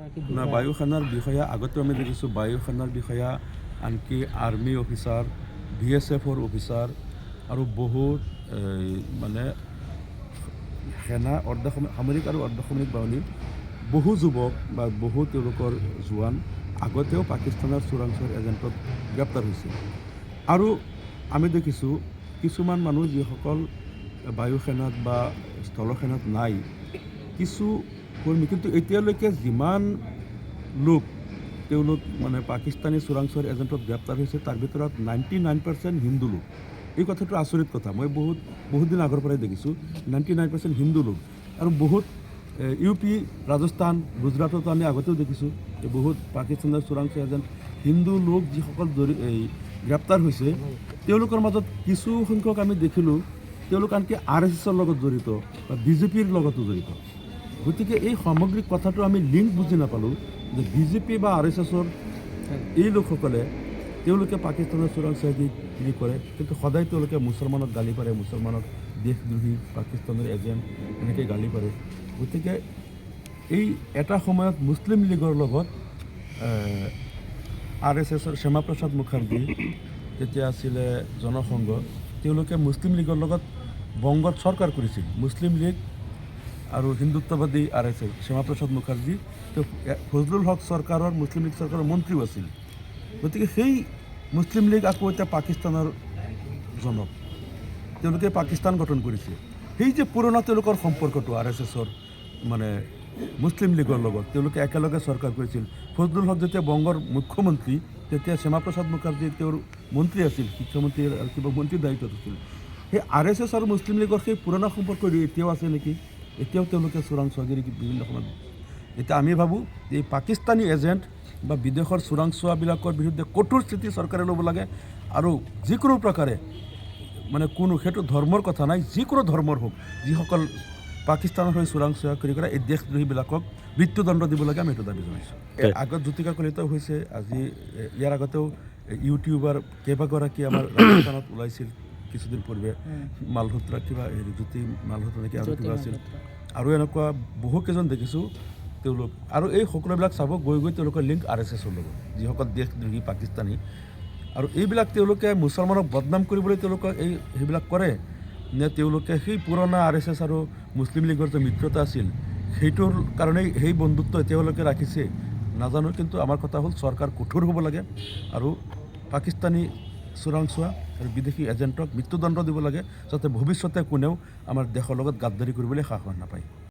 না বায়ু সেনাৰ বিষয়া আগতে আমি দেখিছোঁ বায়ু সেনাৰ বিষয়া আনকি আৰ্মি অফিচাৰ BSFৰ অফিচাৰ আৰু বহুত মানে সেনা সামৰিক আৰু অৰ্ধসামৰিক বাহিনীৰ বহু যুৱক বা বহু তেওঁলোকৰ জোৱান আগতেও পাকিস্তানৰ চোৰাংচোৱাৰ এজেণ্টত গ্ৰেপ্তাৰ হৈছিল। আৰু আমি দেখিছোঁ কিছুমান মানুহ যিসকল বায়ু সেনাত বা স্থল সেনাত নাই, কিছু কৰ্মী কিন্তু এতিয়ালৈকে যিমান লোক তেওঁলোক মানে পাকিস্তানী চোৰাংচোৱাৰ এজেণ্টত গ্ৰেপ্তাৰ হৈছে তাৰ ভিতৰত 99% হিন্দু লোক। এই কথাটো আচৰিত কথা। মই বহুত দিন আগৰ পৰাই দেখিছোঁ 99% হিন্দু লোক। আৰু বহুত UP, ৰাজস্থান, গুজৰাটতো আমি আগতেও দেখিছোঁ যে বহুত পাকিস্তানৰ চোৰাংচোৱা এজেণ্ট হিন্দু লোক যিসকল গ্ৰেপ্তাৰ হৈছে তেওঁলোকৰ মাজত কিছু সংখ্যক আমি দেখিলোঁ তেওঁলোক আনকি RSSৰ লগত জড়িত বা BJPৰ লগতো জড়িত। গতিকে এই সামগ্ৰিক কথাটো আমি লিংক বুজি নাপালোঁ যে BJP বা RSSৰ এই লোকসকলে তেওঁলোকে পাকিস্তানৰ চোৰাংচোৱাগিৰি কৰে, কিন্তু সদায় তেওঁলোকে মুছলমানক গালি পাৰে, মুছলমানক দেশদ্ৰোহী পাকিস্তানৰ এজেণ্ট এনেকৈ গালি পাৰে। গতিকে এই এটা সময়ত মুছলিম লীগৰ লগত RSSৰ শ্যামাপ্ৰসাদ মুখাৰ্জী তেতিয়া আছিলে জনসংঘ, তেওঁলোকে মুছলিম লীগৰ লগত বংগত চৰকাৰ কৰিছিল। মুছলিম লীগ আৰু হিন্দুত্ববাদী RSS শ্যামাপ্ৰসাদ মুখাৰ্জী তেওঁ ফজলুল হক চৰকাৰৰ মুছলিম লীগ চৰকাৰৰ মন্ত্ৰীও আছিল। গতিকে সেই মুছলিম লীগ আকৌ এতিয়া পাকিস্তানৰ জনক, তেওঁলোকে পাকিস্তান গঠন কৰিছে। সেই যে পুৰণা তেওঁলোকৰ সম্পৰ্কটো RSSৰ মানে মুছলিম লীগৰ লগত তেওঁলোকে একেলগে চৰকাৰ কৰিছিল। ফজলুল হক যেতিয়া বংগৰ মুখ্যমন্ত্ৰী তেতিয়া শ্যামাপ্ৰসাদ মুখাৰ্জী তেওঁৰ মন্ত্ৰী আছিল, শিক্ষামন্ত্ৰী আৰু কিবা মন্ত্ৰীৰ দায়িত্বত আছিল। সেই RSS আৰু মুছলিম লীগৰ সেই পুৰণা সম্পৰ্ক এতিয়াও আছে নেকি? এতিয়াও তেওঁলোকে চোৰাংচোৱাগিৰি বিভিন্ন সময়ত। এতিয়া আমি ভাবোঁ এই পাকিস্তানী এজেণ্ট বা বিদেশৰ চোৰাংচোৱাবিলাকৰ বিৰুদ্ধে কঠোৰ স্থিতি চৰকাৰে ল'ব লাগে। আৰু যিকোনো প্ৰকাৰে মানে সেইটো ধৰ্মৰ কথা নাই, যিকোনো ধৰ্মৰ হওক যিসকল পাকিস্তানৰ হৈ চোৰাংচোৱা কৰে এই দেশদ্ৰোহীবিলাকক মৃত্যুদণ্ড দিব লাগে, আমি এইটো দাবী জনাইছোঁ। আগত জ্যোতিকা কলিতা হৈছে, আজি ইয়াৰ আগতেও ইউটিউবাৰ কেইবাগৰাকী আমাৰ ৰাজস্থানত ওলাইছিল কিছুদিন পূৰ্বে, মালহোত্ৰা কিবা জ্যোতি মালহোত্ৰা নেকি আৰু কিবা আছিল, আৰু এনেকুৱা বহুকেইজন দেখিছোঁ তেওঁলোক। আৰু এই সকলোবিলাক চাব গৈ তেওঁলোকৰ লিংক RSSৰ লগত, যিসকল দেশদ্ৰোহী পাকিস্তানী। আৰু এইবিলাক তেওঁলোকে মুছলমানক বদনাম কৰিবলৈ তেওঁলোকে সেইবিলাক কৰে নে তেওঁলোকে সেই পুৰণা RSS আৰু মুছলিম লীগৰ যে মিত্ৰতা আছিল সেইটোৰ কাৰণেই সেই বন্ধুত্ব এতিয়ালৈকে ৰাখিছে নাজানো। কিন্তু আমাৰ কথা হ'ল চৰকাৰ কঠোৰ হ'ব লাগে আৰু পাকিস্তানী চোৰাংচোৱা আৰু বিদেশী এজেণ্টক মৃত্যুদণ্ড দিব লাগে, যাতে ভৱিষ্যতে কোনেও আমাৰ দেশৰ লগত গাদ্দাৰী কৰিবলৈ সাহস নাপায়।